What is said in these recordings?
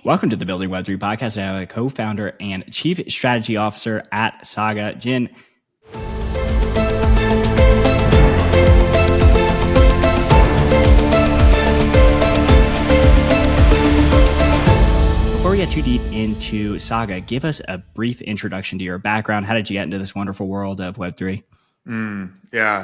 Welcome to the Building Web3 podcast. I am a co-founder and chief strategy officer at Saga, Jin. Before we get too deep into Saga, give us a brief introduction to your background. How did you get into this wonderful world of Web3?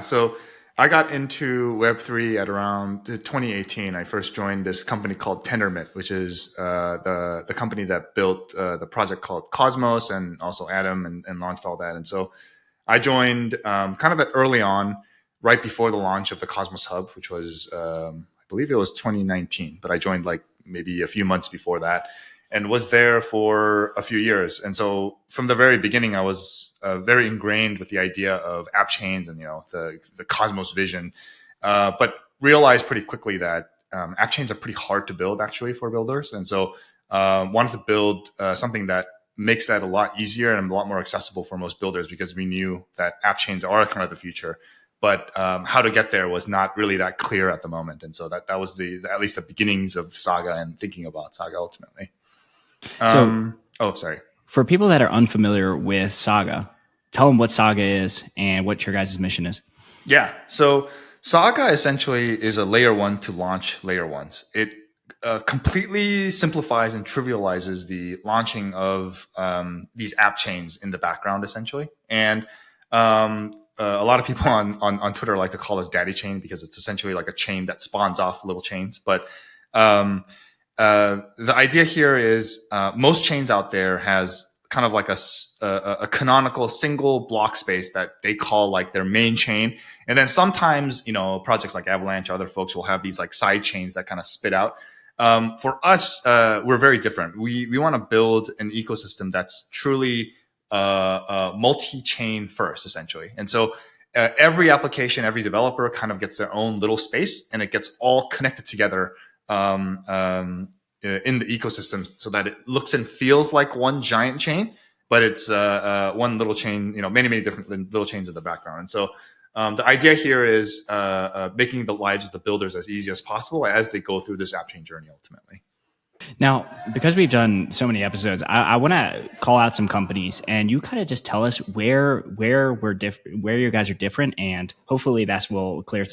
So I got into Web3 at around 2018. I first joined this company called Tendermint, which is the company that built the project called Cosmos and also Atom and launched all that. And so I joined kind of early on, right before the launch of the Cosmos Hub, which was, I believe it was 2019, but I joined like maybe a few months before that and was there for a few years. And so from the very beginning, I was very ingrained with the idea of app chains and, the Cosmos vision, but realized pretty quickly that app chains are pretty hard to build actually for builders. And so wanted to build something that makes that a lot easier and a lot more accessible for most builders, because we knew that app chains are kind of the future. But how to get there was not really that clear at the moment. And so that was at least the beginnings of Saga and thinking about Saga ultimately. Sorry. For people that are unfamiliar with Saga, tell them what Saga is and what your guys' mission is. Yeah. So Saga essentially is a layer one to launch layer ones. It completely simplifies and trivializes the launching of these app chains in the background, essentially. And a lot of people on Twitter like to call us daddy chain because it's essentially like a chain that spawns off little chains. But the idea here is most chains out there has kind of like a canonical single block space that they call like their main chain. And then sometimes, projects like Avalanche, other folks will have these like side chains that kind of spit out. For us, we're very different. We want to build an ecosystem that's truly multi-chain first, essentially. And so every application, every developer kind of gets their own little space, and it gets all connected together in the ecosystem so that it looks and feels like one giant chain, but it's one little chain, many different little chains in the background. And so the idea here is making the lives of the builders as easy as possible as they go through this app chain journey ultimately. Now, because we've done so many episodes, I want to call out some companies, and you kind of just tell us where we're different, where you guys are different, and hopefully that will clear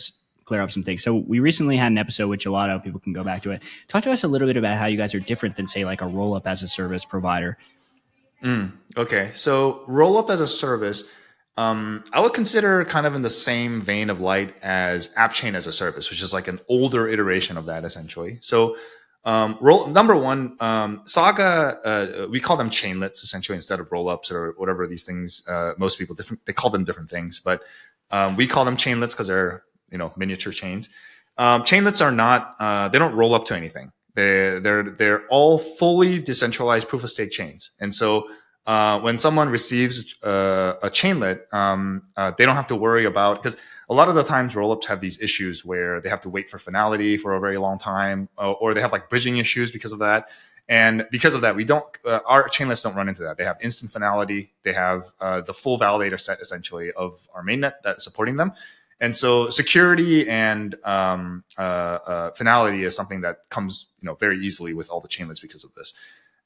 up some things. So we recently had an episode with Gelato. People can go back to it. Talk to us a little bit about how you guys are different than, say, like a rollup-as-a-service provider. Okay, so rollup-as-a-service, I would consider kind of in the same vein of light as app chain as a service, which is like an older iteration of that essentially. So number one, Saga, we call them chainlets essentially instead of rollups or whatever these things. Most people they call them different things, but we call them chainlets because they're miniature chains. Chainlets are not they don't roll up to anything. They're all fully decentralized proof of stake chains. And so when someone receives a chainlet, they don't have to worry about, because a lot of the times rollups have these issues where they have to wait for finality for a very long time, or they have like bridging issues because of that. And because of that, we don't our chainlets don't run into that. They have instant finality. They have the full validator set essentially of our mainnet that's supporting them. And so security and finality is something that comes very easily with all the chainlets because of this.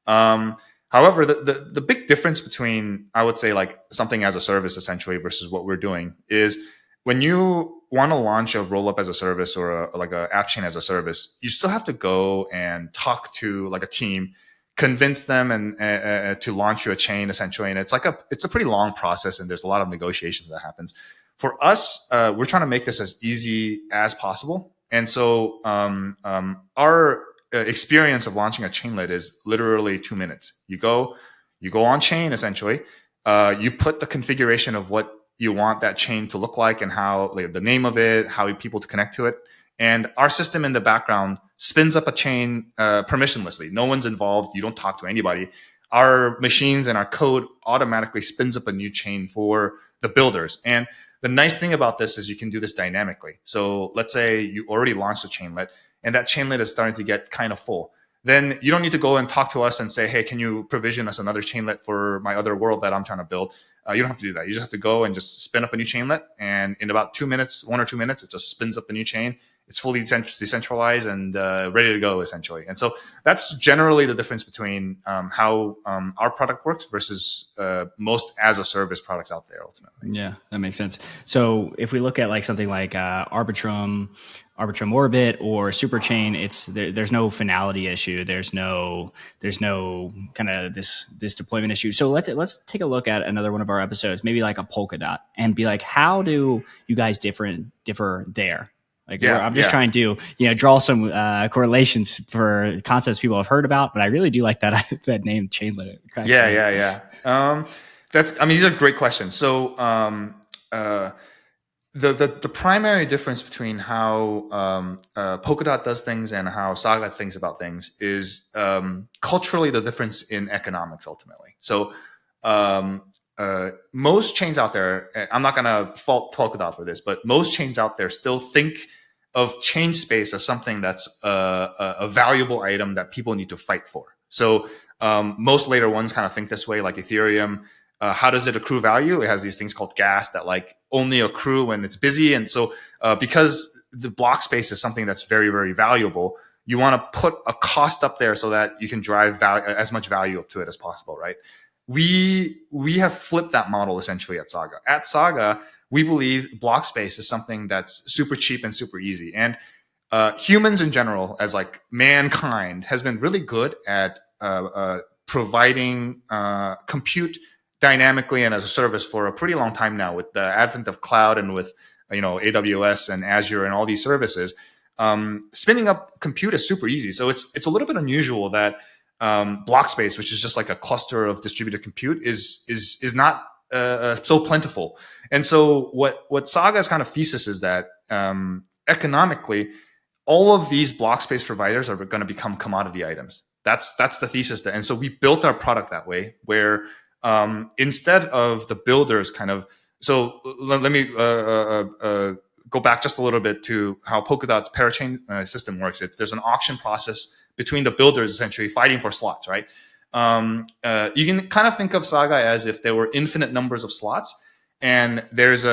However, the big difference between, I would say, like something as a service essentially versus what we're doing is when you want to launch a rollup as a service or like a app chain as a service, you still have to go and talk to like a team, convince them and to launch you a chain essentially. And it's a pretty long process, and there's a lot of negotiations that happens. For us, we're trying to make this as easy as possible. And so our experience of launching a chainlet is literally 2 minutes. You go on chain essentially. You put the configuration of what you want that chain to look like and how, like, the name of it, how people to connect to it. And our system in the background spins up a chain permissionlessly. No one's involved. You don't talk to anybody. Our machines and our code automatically spins up a new chain for the builders. And the nice thing about this is you can do this dynamically. So let's say you already launched a chainlet and that chainlet is starting to get kind of full. Then you don't need to go and talk to us and say, hey, can you provision us another chainlet for my other world that I'm trying to build? You don't have to do that. You just have to go and just spin up a new chainlet. And in about 2 minutes, 1 or 2 minutes, it just spins up a new chain. it's fully decentralized and ready to go, essentially. And so that's generally the difference between how our product works versus most as a service products out there ultimately. Yeah, that makes sense. So if we look at like something like Arbitrum Orbit or Superchain, there's no finality issue. There's no kind of this deployment issue. So let's take a look at another one of our episodes, maybe like a Polkadot, and be like, how do you guys differ there? Like, I'm just trying to draw some correlations for concepts people have heard about, but I really do like that that name Chainlet. These are great questions. So the primary difference between how Polkadot does things and how Saga thinks about things is culturally the difference in economics ultimately. So most chains out there, I'm not going to fault Polkadot for this, but most chains out there still think of chain space as something that's a valuable item that people need to fight for. So most later ones kind of think this way, like Ethereum. How does it accrue value? It has these things called gas that like only accrue when it's busy. And so because the block space is something that's very, very valuable, you want to put a cost up there so that you can drive as much value up to it as possible, right? We have flipped that model essentially at Saga. At Saga, we believe block space is something that's super cheap and super easy. And humans in general, as like mankind, has been really good at providing compute dynamically and as a service for a pretty long time now. With the advent of cloud and with AWS and Azure and all these services, spinning up compute is super easy. So it's a little bit unusual that block space, which is just like a cluster of distributed compute, is not so plentiful. And so what Saga's kind of thesis is that economically, all of these block space providers are going to become commodity items. That's the thesis there. And so we built our product that way, where instead of the builders kind of, so let me go back just a little bit to how Polkadot's parachain system works. There's an auction process between the builders essentially fighting for slots, right? You can kind of think of Saga as if there were infinite numbers of slots, and there's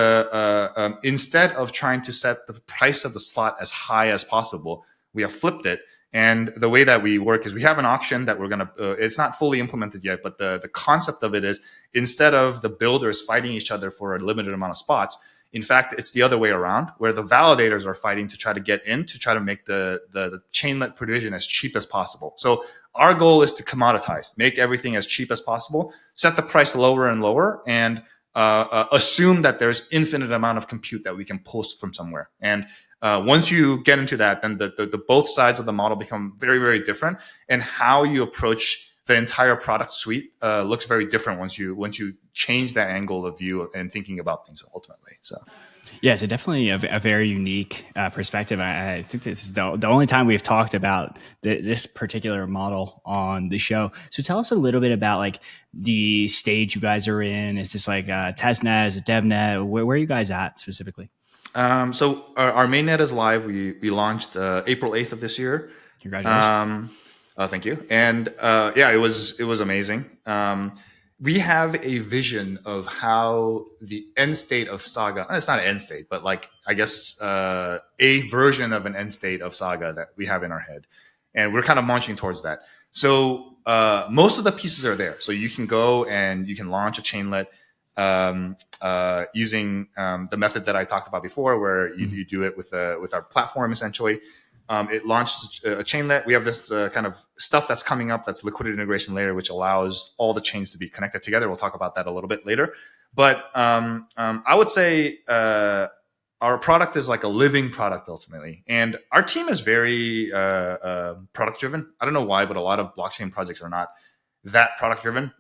instead of trying to set the price of the slot as high as possible, we have flipped it. And the way that we work is we have an auction that we're going to, it's not fully implemented yet, but the concept of it is instead of the builders fighting each other for a limited amount of spots, in fact, it's the other way around, where the validators are fighting to try to get in, to try to make the chainlet provision as cheap as possible. So our goal is to commoditize, make everything as cheap as possible, set the price lower and lower, and assume that there's infinite amount of compute that we can post from somewhere. And once you get into that, then the both sides of the model become very, very different, and how you approach the entire product suite looks very different once you change that angle of view and thinking about things ultimately. So, yeah, it's definitely a very unique perspective. I think this is the only time we've talked about this particular model on the show. So tell us a little bit about like the stage you guys are in. Is this like a testnet, is it devnet? Where are you guys at specifically? So our mainnet is live. We launched April 8th of this year. Congratulations. Thank you. And it was amazing. We have a vision of how the end state of Saga, it's not an end state, but like, I guess, a version of an end state of Saga that we have in our head. And we're kind of marching towards that. So most of the pieces are there. So you can go and you can launch a chainlet using the method that I talked about before, where you do it with our platform essentially. It launched a chainlet. We have this kind of stuff that's coming up, that's liquidity integration layer, which allows all the chains to be connected together. We'll talk about that a little bit later. But I would say our product is like a living product ultimately. And our team is very product driven. I don't know why, but a lot of blockchain projects are not that product driven.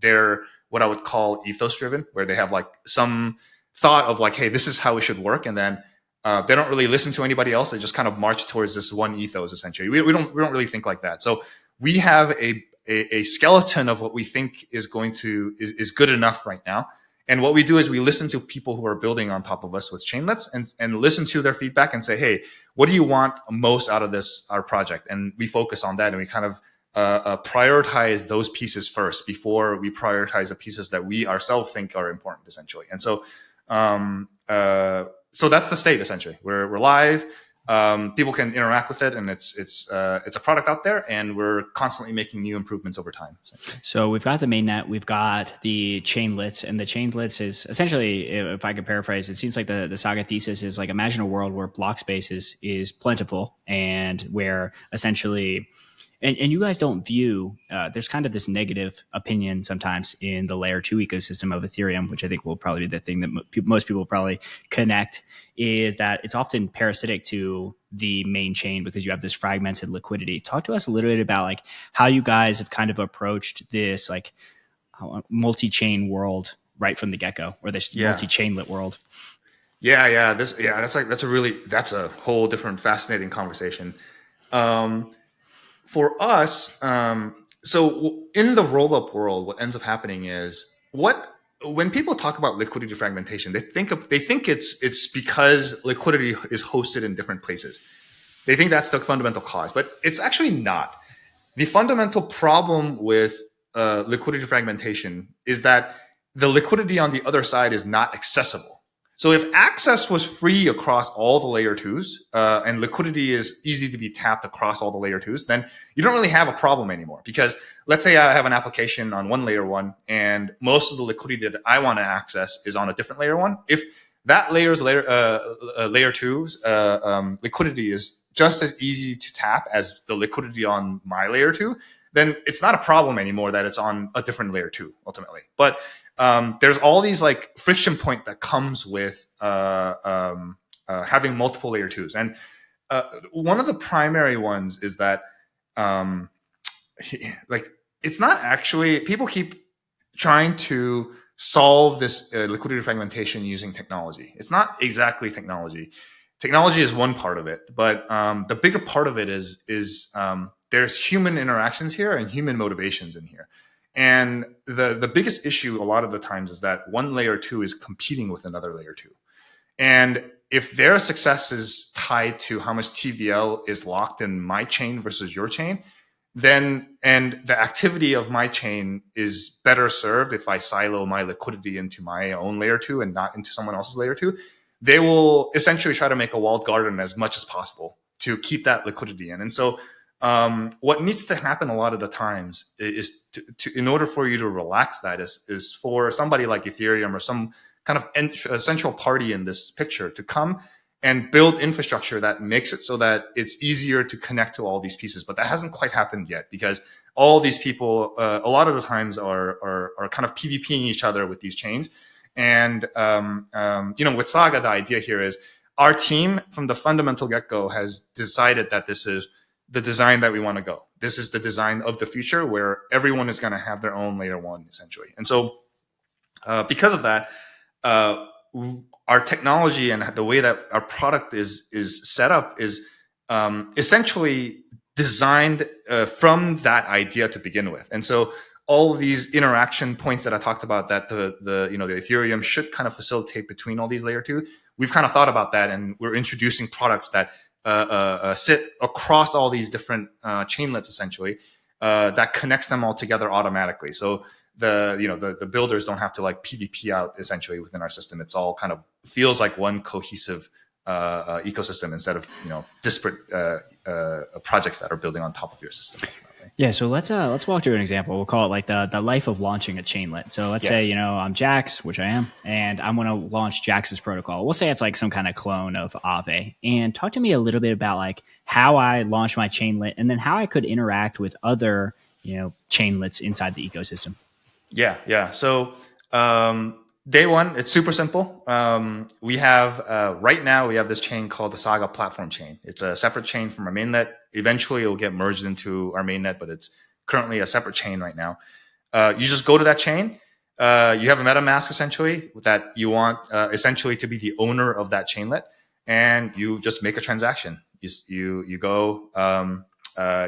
They're what I would call ethos driven, where they have like some thought of like, hey, this is how it should work. And then they don't really listen to anybody else. They just kind of march towards this one ethos essentially. We don't really think like that. So we have a skeleton of what we think is good enough right now. And what we do is we listen to people who are building on top of us with chainlets and listen to their feedback and say, hey, what do you want most out of our project? And we focus on that, and we kind of prioritize those pieces first before we prioritize the pieces that we ourselves think are important, essentially. And so, so that's the state essentially. We're live. people can interact with it, and it's a product out there, and we're constantly making new improvements over time. So we've got the mainnet, we've got the chainlets, and the chainlets is essentially, if I could paraphrase, it seems like the Saga thesis is like, imagine a world where block space is plentiful, and where essentially, and you guys don't view, there's kind of this negative opinion sometimes in the layer 2 ecosystem of Ethereum, which I think will probably be the thing that most people probably connect, is that it's often parasitic to the main chain because you have this fragmented liquidity. Talk to us a little bit about like how you guys have kind of approached this like multi-chain world right from the get-go, or this multi-chainlet world. That's a whole different fascinating conversation. For us, so in the rollup world, what ends up happening is when people talk about liquidity fragmentation, they think it's because liquidity is hosted in different places. They think that's the fundamental cause, but it's actually not. The fundamental problem with liquidity fragmentation is that the liquidity on the other side is not accessible. So if access was free across all the layer 2s, and liquidity is easy to be tapped across all the layer 2s, then you don't really have a problem anymore. Because let's say I have an application on one layer 1, and most of the liquidity that I want to access is on a different layer 1. If that layer 2's liquidity is just as easy to tap as the liquidity on my layer 2, then it's not a problem anymore that it's on a different layer 2 ultimately. But there's all these like friction point that comes with having multiple layer 2s. And one of the primary ones is that like it's not actually, people keep trying to solve this liquidity fragmentation using technology. It's not exactly technology. Technology is one part of it, but the bigger part of it is there's human interactions here and human motivations in here. And the biggest issue a lot of the times is that one layer 2 is competing with another layer 2. And if their success is tied to how much TVL is locked in my chain versus your chain, then, and the activity of my chain is better served if I silo my liquidity into my own layer 2 and not into someone else's layer 2, they will essentially try to make a walled garden as much as possible to keep that liquidity in. And so what needs to happen a lot of the times is to in order for you to relax that is for somebody like Ethereum or some kind of central party in this picture to come and build infrastructure that makes it so that it's easier to connect to all these pieces. But that hasn't quite happened yet because all these people, a lot of the times are kind of PvPing each other with these chains. And, with Saga, the idea here is our team from the fundamental get-go has decided that this is the design that we want to go. This is the design of the future where everyone is going to have their own layer 1 essentially. And so because of that, our technology and the way that our product is set up is essentially designed from that idea to begin with. And so all of these interaction points that I talked about that the Ethereum should kind of facilitate between all these layer 2, we've kind of thought about that, and we're introducing products that sit across all these different chainlets essentially that connects them all together automatically. So the builders don't have to like PvP out essentially within our system. It's all kind of feels like one cohesive ecosystem instead of disparate projects that are building on top of your system. Yeah, so let's walk through an example. We'll call it like the life of launching a chainlet. So let's say I'm Jax, which I am, and I'm going to launch Jax's protocol. We'll say it's like some kind of clone of Aave. And talk to me a little bit about like how I launch my chainlet, and then how I could interact with other chainlets inside the ecosystem. Yeah. So day one, it's super simple. We have right now we have this chain called the Saga platform chain. It's a separate chain from our mainnet. Eventually, it will get merged into our mainnet, but it's currently a separate chain right now. You just go to that chain. You have a MetaMask essentially that you want essentially to be the owner of that chainlet, and you just make a transaction. You go.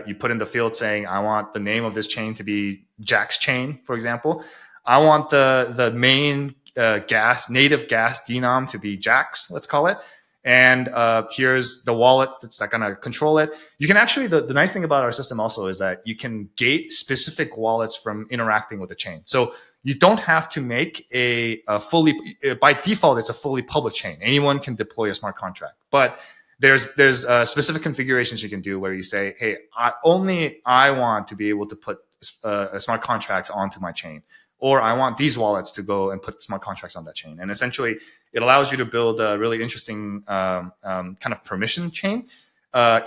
You put in the field saying, I want the name of this chain to be Jax chain, for example. I want the main native gas denom to be Jax, let's call it. And here's the wallet that's going to control it. You can actually, the nice thing about our system also is that you can gate specific wallets from interacting with the chain. So you don't have to make by default, it's a fully public chain. Anyone can deploy a smart contract. But there's specific configurations you can do where you say, hey, I want to be able to put smart contracts onto my chain, or I want these wallets to go and put smart contracts on that chain. And essentially, it allows you to build a really interesting kind of permission chain,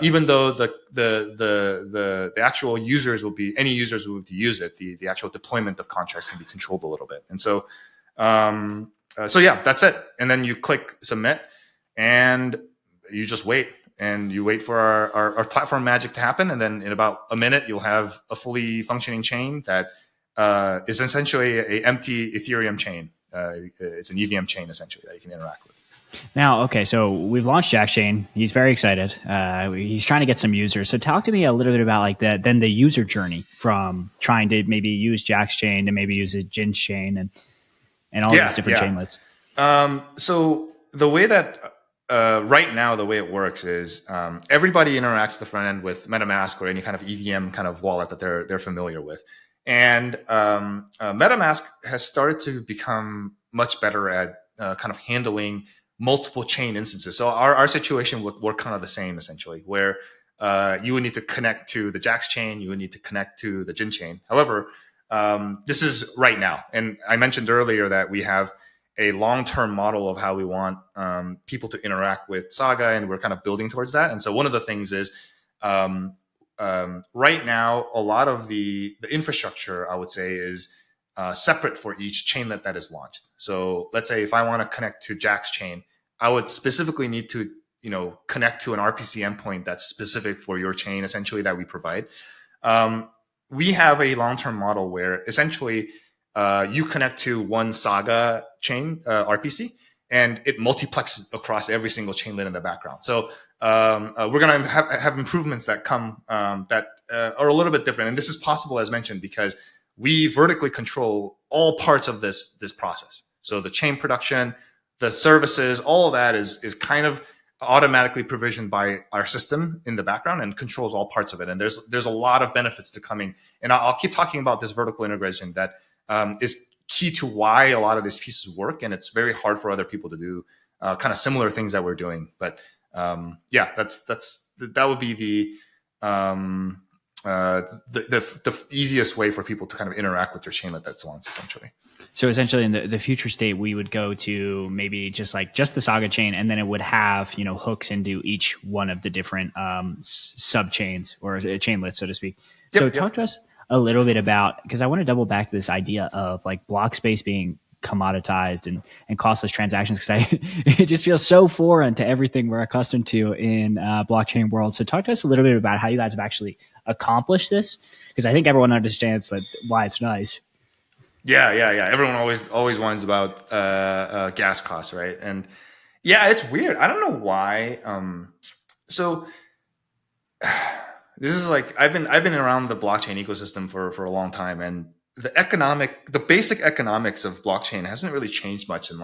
even though the actual users will be, any users who will to use it, the actual deployment of contracts can be controlled a little bit. And so yeah, that's it. And then you click submit, and you just wait. And you wait for our platform magic to happen, and then in about a minute, you'll have a fully functioning chain that is essentially a empty Ethereum chain. It's an EVM chain essentially that you can interact with. Now, okay, so we've launched Jax Chain. He's very excited. He's trying to get some users. So talk to me a little bit about like the user journey from trying to maybe use Jax Chain to maybe use a Jin chain and all these different chainlets. So the way that right now, the way it works is everybody interacts the front end with MetaMask or any kind of EVM kind of wallet that they're familiar with. And MetaMask has started to become much better at kind of handling multiple chain instances. So our situation would work kind of the same essentially, where you would need to connect to the Jax chain, you would need to connect to the Jin chain. However, this is right now. And I mentioned earlier that we have a long-term model of how we want people to interact with Saga, and we're kind of building towards that. And so one of the things is right now, a lot of the infrastructure, I would say, is separate for each chainlet that is launched. So let's say if I want to connect to Jax chain, I would specifically need to connect to an RPC endpoint that's specific for your chain, essentially, that we provide. We have a long-term model where essentially you connect to one Saga chain RPC, and it multiplexes across every single chainlet in the background. So we're going to have improvements that come that are a little bit different. And this is possible, as mentioned, because we vertically control all parts of this process. So the chain production, the services, all of that is kind of automatically provisioned by our system in the background and controls all parts of it. And there's a lot of benefits to coming. And I'll keep talking about this vertical integration that is key to why a lot of these pieces work, and it's very hard for other people to do kind of similar things that we're doing. But yeah, that would be the easiest way for people to kind of interact with your chainlet that's launched, essentially. So essentially, in the future state, we would go to maybe just the Saga chain, and then it would have hooks into each one of the different sub chains or chainlets, so to speak. So talk to us a little bit about, because I want to double back to this idea of like block space being commoditized and costless transactions, because it just feels so foreign to everything we're accustomed to in blockchain world. So talk to us a little bit about how you guys have actually accomplished this, because I think everyone understands why it's nice. Yeah. Everyone always whines about gas costs, right? And yeah, it's weird. I don't know why. So this is like I've been around the blockchain ecosystem for a long time, and the basic economics of blockchain hasn't really changed much in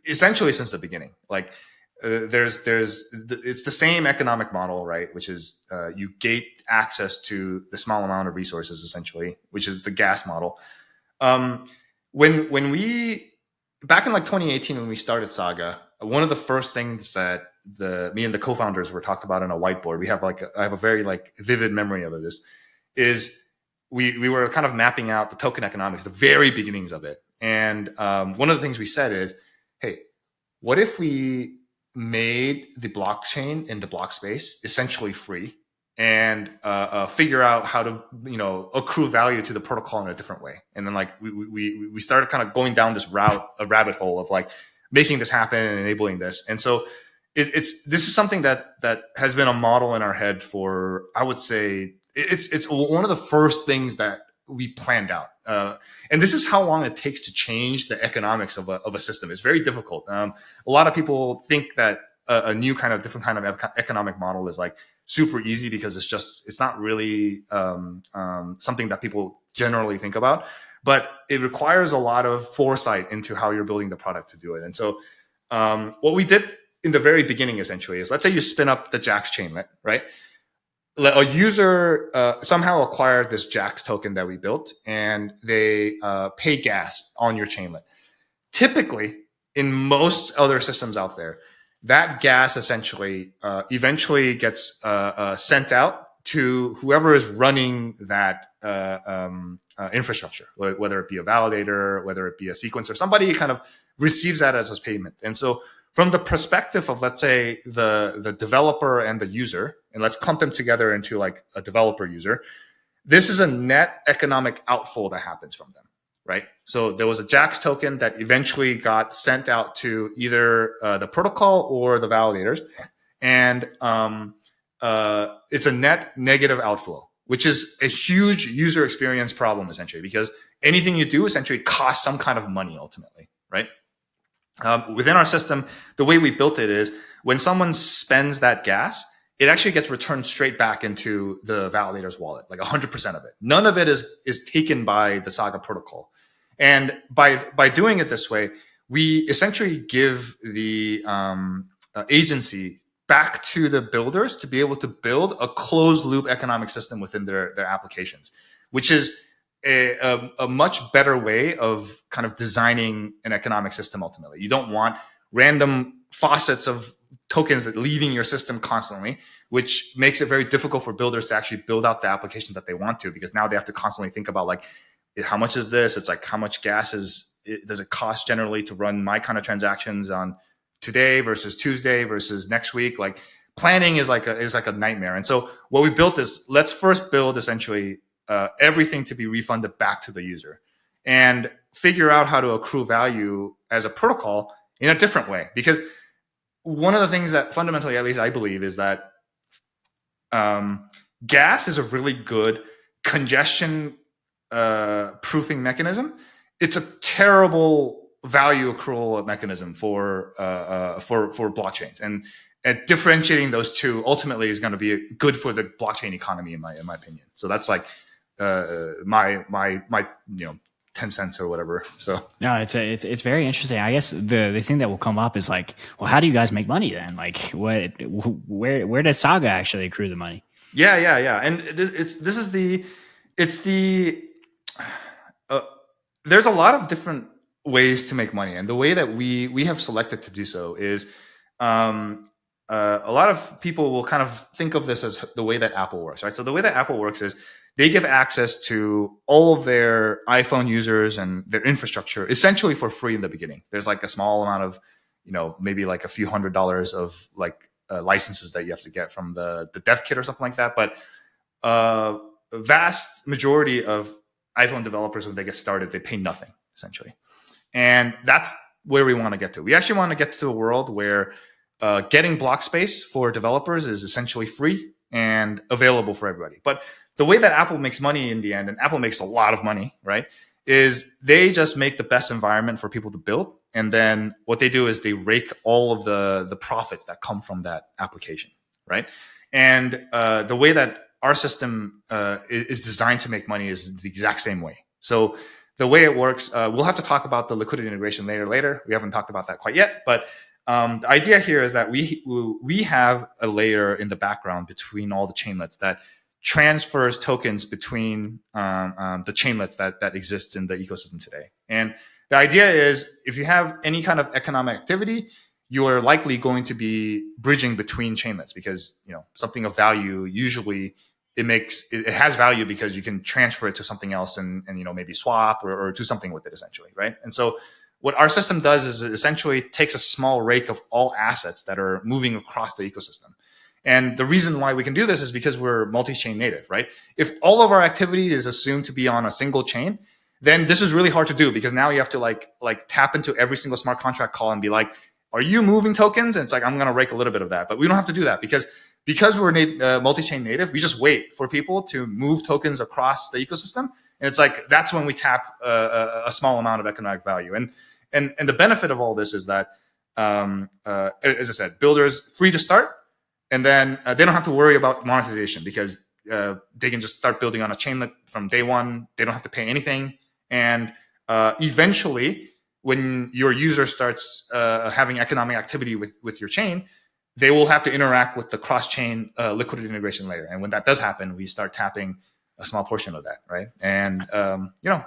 essentially since the beginning. It's the same economic model, right? Which is you gate access to the small amount of resources, essentially, which is the gas model. When we back in 2018 when we started Saga, one of the first things that me and the co-founders were talked about on a whiteboard, I have a very vivid memory of this, is we were kind of mapping out the token economics, the very beginnings of it. And one of the things we said is, hey, what if we made the blockchain in the block space essentially free, and figure out how to accrue value to the protocol in a different way? And then we started kind of going down this rabbit hole of making this happen and enabling this. And so this is something that has been a model in our head for, I would say, it's one of the first things that we planned out. And this is how long it takes to change the economics of a system. It's very difficult. A lot of people think that a new different kind of economic model is super easy, because it's not really something that people generally think about, but it requires a lot of foresight into how you're building the product to do it. And so what we did in the very beginning essentially is, let's say you spin up the Jax chainlet, right? A user somehow acquired this Jax token that we built, and they pay gas on your chainlet. Typically, in most other systems out there, that gas essentially eventually gets sent out to whoever is running that infrastructure, whether it be a validator, whether it be a sequencer, somebody kind of receives that as a payment. And so from the perspective of, let's say, the developer and the user, and let's clump them together into like a developer user, this is a net economic outflow that happens from them, right? So there was a Jax token that eventually got sent out to either the protocol or the validators, and it's a net negative outflow, which is a huge user experience problem essentially, because anything you do essentially costs some kind of money ultimately, right? Within our system, the way we built it is when someone spends that gas, it actually gets returned straight back into the validator's wallet, like 100% of it. None of it is taken by the Saga protocol. And by doing it this way, we essentially give the agency back to the builders to be able to build a closed loop economic system within their applications, which is a much better way of kind of designing an economic system ultimately. You don't want random faucets of tokens that leaving your system constantly, which makes it very difficult for builders to actually build out the application that they want to, because now they have to constantly think about like, how much is this? It's like, how much gas does it cost generally to run my kind of transactions on today versus Tuesday versus next week? Like planning is like a nightmare. And so what we built is, let's first build essentially everything to be refunded back to the user and figure out how to accrue value as a protocol in a different way. Because one of the things that fundamentally, at least I believe, is that gas is a really good congestion proofing mechanism. It's a terrible value accrual mechanism for blockchains, and differentiating those two ultimately is going to be good for the blockchain economy, in my opinion. So that's like my 10 cents or whatever. So no, it's very interesting. I guess the thing that will come up is like, well, how do you guys make money then? Like, where does Saga actually accrue the money? Yeah. And there's a lot of different ways to make money, and the way that we have selected to do so is a lot of people will kind of think of this as the way that Apple works, right? So the way that Apple works is they give access to all of their iPhone users and their infrastructure essentially for free in the beginning. There's like a small amount of, maybe like a few $100s of like licenses that you have to get from the dev kit or something like that. But a vast majority of iPhone developers, when they get started, they pay nothing essentially. And that's where we want to get to. We actually want to get to a world where getting block space for developers is essentially free and available for everybody. But the way that Apple makes money in the end, and Apple makes a lot of money, right, is they just make the best environment for people to build. And then what they do is they rake all of the profits that come from that application, right? And the way that our system is designed to make money is the exact same way. So the way it works, we'll have to talk about the liquidity integration later. We haven't talked about that quite yet, but the idea here is that we have a layer in the background between all the chainlets that transfers tokens between the chainlets that exists in the ecosystem today. And the idea is, if you have any kind of economic activity, you are likely going to be bridging between chainlets, because something of value usually it has value because you can transfer it to something else and maybe swap or do something with it essentially, right? And so what our system does is it essentially takes a small rake of all assets that are moving across the ecosystem. And the reason why we can do this is because we're multi-chain native, right? If all of our activity is assumed to be on a single chain, then this is really hard to do, because now you have to like tap into every single smart contract call and be like, are you moving tokens? And it's like, I'm going to rake a little bit of that. But we don't have to do that, because we're multi-chain native, we just wait for people to move tokens across the ecosystem. And it's like, that's when we tap a small amount of economic value. And the benefit of all this is that, as I said, builders free to start. And then they don't have to worry about monetization, because they can just start building on a chainlet from day one. They don't have to pay anything. And eventually, when your user starts having economic activity with your chain, they will have to interact with the cross-chain liquidity integration layer. And when that does happen, we start tapping a small portion of that, right? And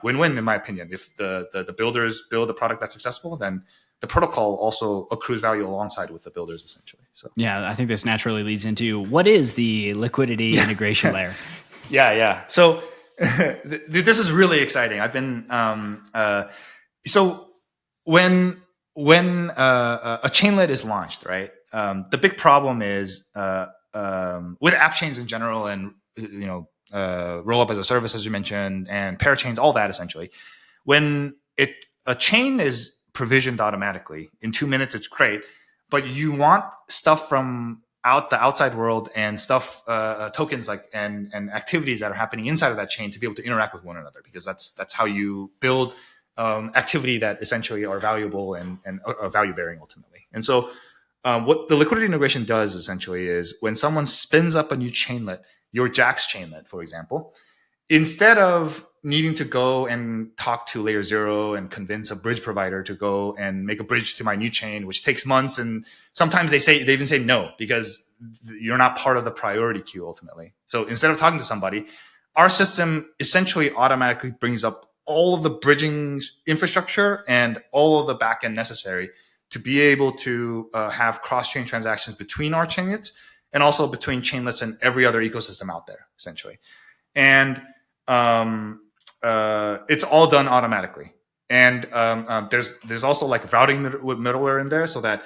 win-win, in my opinion. If the builders build a product that's successful, then the protocol also accrues value alongside with the builders, essentially. So yeah, I think this naturally leads into what is the liquidity integration layer? Yeah. So this is really exciting. I've been so when a chainlet is launched, right? The big problem is with app chains in general, and rollup-as-a-service, as you mentioned, and parachains, all that essentially. When a chain is provisioned automatically in 2 minutes, it's great, but you want stuff from the outside world and stuff, tokens like and activities that are happening inside of that chain to be able to interact with one another, because that's how you build activity that essentially are valuable and are value bearing ultimately. And so what the liquidity integration does essentially is when someone spins up a new chainlet, your Jax chainlet, for example, instead of needing to go and talk to layer 0 and convince a bridge provider to go and make a bridge to my new chain, which takes months, and sometimes they even say no because you're not part of the priority queue ultimately. So instead of talking to somebody, our system essentially automatically brings up all of the bridging infrastructure and all of the backend necessary to be able to have cross-chain transactions between our chainlets and also between chainlets and every other ecosystem out there, essentially. And it's all done automatically. And there's also like routing middleware in there, so that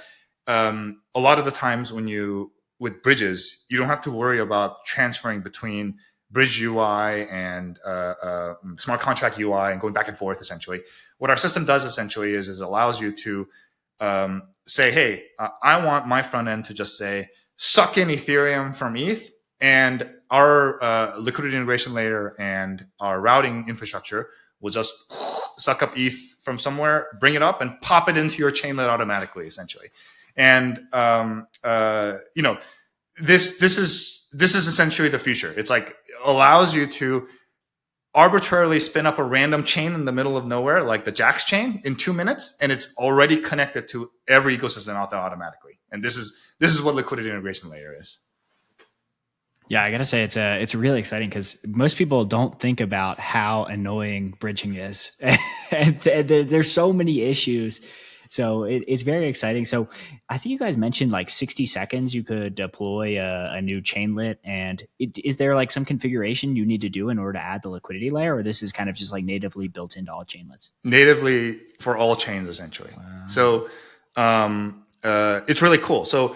a lot of the times with bridges, you don't have to worry about transferring between bridge UI and smart contract UI and going back and forth. Essentially, what our system does essentially is it allows you to say, hey, I want my front end to just say suck in Ethereum from ETH, and our liquidity integration layer and our routing infrastructure will just suck up ETH from somewhere, bring it up, and pop it into your chainlet automatically, essentially. And this is essentially the future. It's like allows you to arbitrarily spin up a random chain in the middle of nowhere, like the Jax chain, in 2 minutes, and it's already connected to every ecosystem out there automatically. And this is what liquidity integration layer is. Yeah, I gotta say it's really exciting because most people don't think about how annoying bridging is, and there's so many issues. So it's very exciting. So I think you guys mentioned like 60 seconds you could deploy a new chainlet. And is there like some configuration you need to do in order to add the liquidity layer, or this is kind of just like natively built into all chainlets? Natively for all chains, essentially. Wow. So it's really cool. So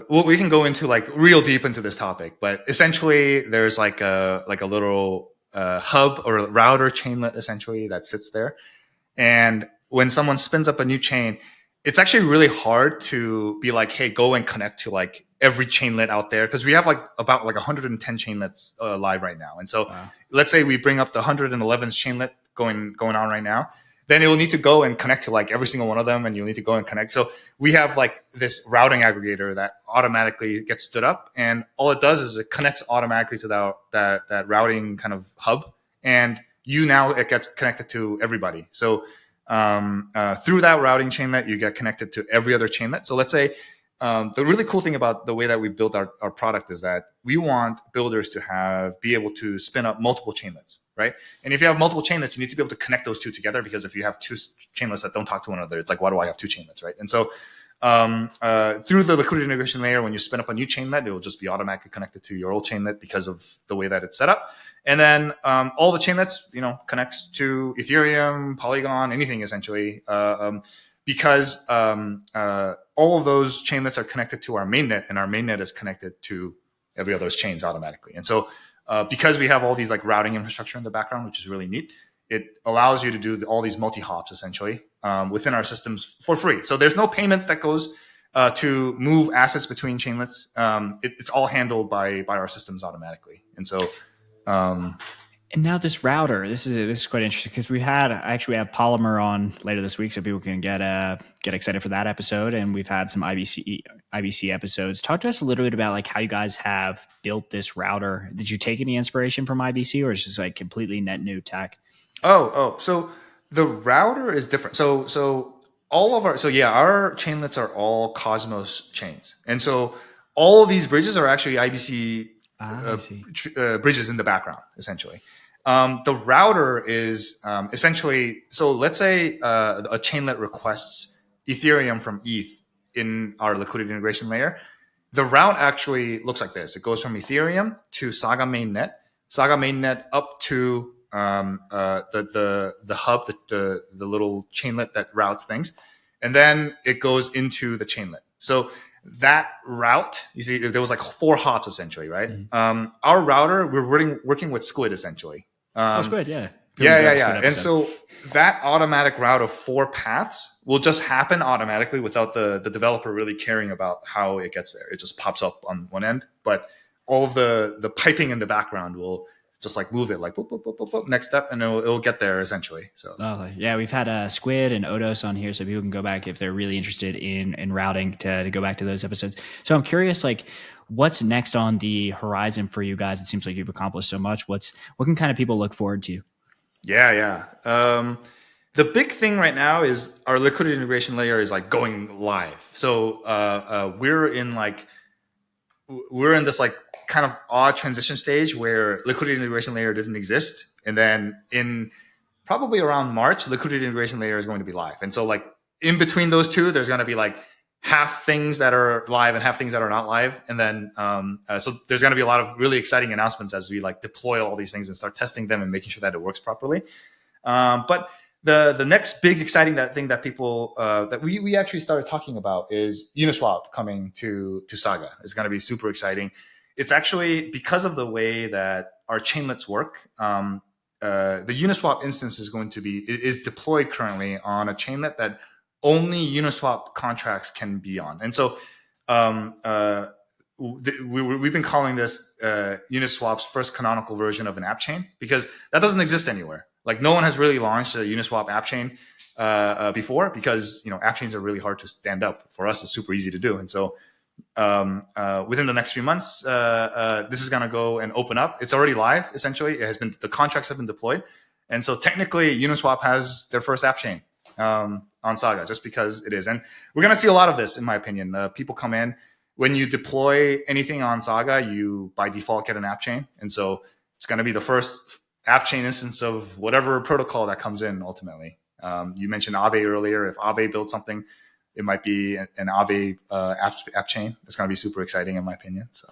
we can go into like real deep into this topic, but essentially there's like a little hub or router chainlet essentially that sits there. And when someone spins up a new chain, it's actually really hard to be like, hey, go and connect to like every chainlet out there, because we have like about like 110 chainlets live right now. And so let's say we bring up the 111th chainlet going on right now, then it will need to go and connect to like every single one of them, and you'll need to go and connect. So we have like this routing aggregator that automatically gets stood up, and all it does is it connects automatically to that routing kind of hub, and it gets connected to everybody. So through that routing chainlet, you get connected to every other chainlet. So let's say the really cool thing about the way that we built our product is that we want builders to be able to spin up multiple chainlets, right? And if you have multiple chainlets, you need to be able to connect those two together, because if you have two chainlets that don't talk to one another, it's like, why do I have two chainlets, right? And so through the liquidity integration layer, when you spin up a new chainlet, it will just be automatically connected to your old chainlet because of the way that it's set up. And then all the chainlets, connects to Ethereum, Polygon, anything essentially, because all of those chainlets are connected to our mainnet, and our mainnet is connected to every other chains automatically. And so because we have all these like routing infrastructure in the background, which is really neat, it allows you to do all these multi-hops essentially within our systems for free. So there's no payment that goes to move assets between chainlets. It's all handled by our systems automatically. And so and now this router, this is quite interesting, because we have Polymer on later this week, so people can get excited for that episode. And we've had some IBC episodes. Talk to us a little bit about like how you guys have built this router. Did you take any inspiration from IBC, or is it just like completely net new tech? So the router is different. So all of our chainlets are all Cosmos chains, and so all of these bridges are actually IBC bridges in the background, essentially. The router is essentially, so let's say a chainlet requests Ethereum from ETH in our liquidity integration layer, the route actually looks like this. It goes from Ethereum to Saga mainnet, Saga mainnet up to the hub, the little chainlet that routes things, and then it goes into the chainlet. So that route, you see, there was like 4 hops essentially, right? Mm-hmm. Our router, we're working with Squid essentially. Squid, yeah. Yeah. And so that automatic route of 4 paths will just happen automatically without the developer really caring about how it gets there. It just pops up on one end, but all the piping in the background will just like move it like boop, boop, boop, boop, boop, next step, and it'll get there essentially. So yeah, we've had Squid and Odos on here, so people can go back if they're really interested in routing to go back to those episodes. So I'm curious, like, what's next on the horizon for you guys? It seems like you've accomplished so much. What can kind of people look forward to? Yeah. The big thing right now is our liquidity integration layer is like going live. So we're in this like kind of odd transition stage where liquidity integration layer didn't exist, and then in probably around March, liquidity integration layer is going to be live. And so like in between those two, there's going to be like half things that are live and half things that are not live. And then so there's going to be a lot of really exciting announcements as we like deploy all these things and start testing them and making sure that it works properly. But the next big exciting thing that people that we actually started talking about is Uniswap coming to Saga. It's going to be super exciting. It's actually because of the way that our chainlets work. The Uniswap instance is deployed currently on a chainlet that only Uniswap contracts can be on. And so we've been calling this Uniswap's first canonical version of an app chain, because that doesn't exist anywhere. Like no one has really launched a Uniswap app chain before, because app chains are really hard to stand up. For us, it's super easy to do. And so within the next few months, this is going to go and open up. It's already live. Essentially, the contracts have been deployed. And so technically Uniswap has their first app chain on Saga, just because it is. And we're going to see a lot of this, in my opinion. People come in, when you deploy anything on Saga, you by default get an app chain. And so it's going to be the first app chain instance of whatever protocol that comes in ultimately. You mentioned Aave earlier. If Aave builds something, it might be an Aave app chain. It's going to be super exciting, in my opinion. So.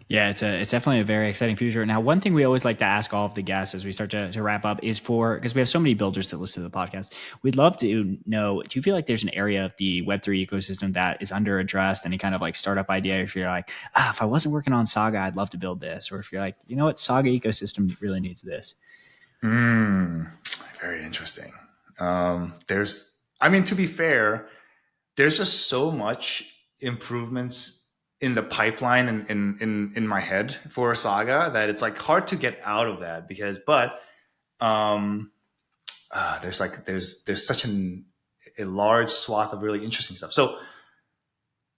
Yeah, it's definitely a very exciting future. Now, one thing we always like to ask all of the guests as we start to wrap up is because we have so many builders that listen to the podcast, we'd love to know, do you feel like there's an area of the Web3 ecosystem that is underaddressed? Any kind of like startup idea? If you're like, if I wasn't working on Saga, I'd love to build this. Or if you're like, you know what, Saga ecosystem really needs this. Very interesting. To be fair, there's just so much improvements in the pipeline and in my head for Saga that it's like hard to get out of that, there's such a large swath of really interesting stuff. So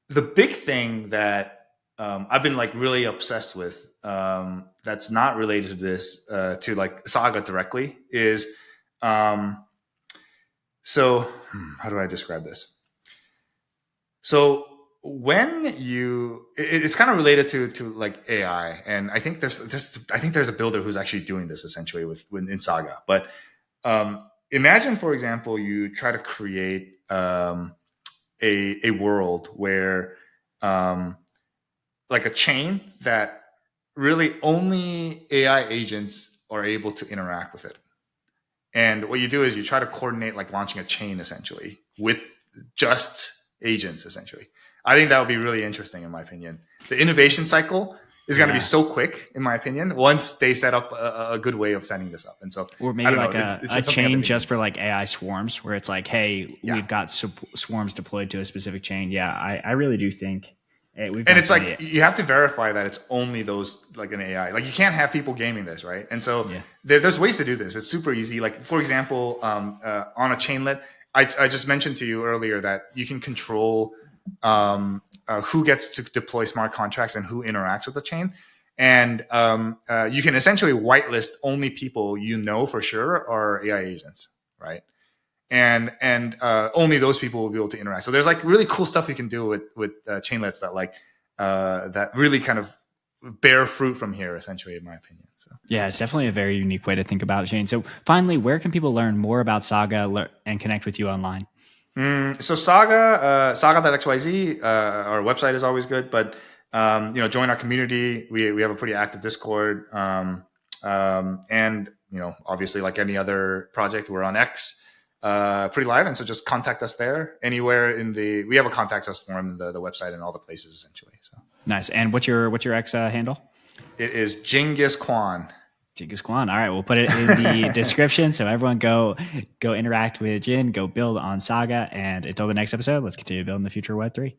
the big thing that I've been like really obsessed with that's not related to this to like Saga directly is so how do I describe this? So when it's kind of related to like AI, and I think there's a builder who's actually doing this essentially in Saga. But imagine, for example, you try to create a world where like a chain that really only AI agents are able to interact with it. And what you do is you try to coordinate like launching a chain essentially with just agents essentially. I think that would be really interesting, in my opinion. The innovation cycle is going to be so quick, in my opinion, once they set up a good way of setting this up. And so, or maybe like a chain just for like AI swarms, where it's like, hey, we've got swarms deployed to a specific chain. Yeah, I really do think. And it's like you have to verify that it's only those like an AI. Like you can't have people gaming this, right? And so there's ways to do this. It's super easy. Like for example, on a chainlet, I just mentioned to you earlier that you can control who gets to deploy smart contracts and who interacts with the chain. And you can essentially whitelist only people you know for sure are AI agents, right? And only those people will be able to interact. So there's like really cool stuff you can do with chainlets that like that really kind of bear fruit from here, essentially, in my opinion. So yeah, it's definitely a very unique way to think about chain. So finally, where can people learn more about Saga and connect with you online? So Saga.xyz, our website is always good, but join our community. We have a pretty active Discord, and obviously, like any other project, we're on X, pretty live, and so just contact us there. Anywhere we have a contact us form in the website and all the places essentially. So nice. And what's your X handle? it is Genghis Kwan. Genghis Kwan. All right, we'll put it in the description. So everyone go interact with Jin, go build on Saga. And until the next episode, let's continue building the future of Web3.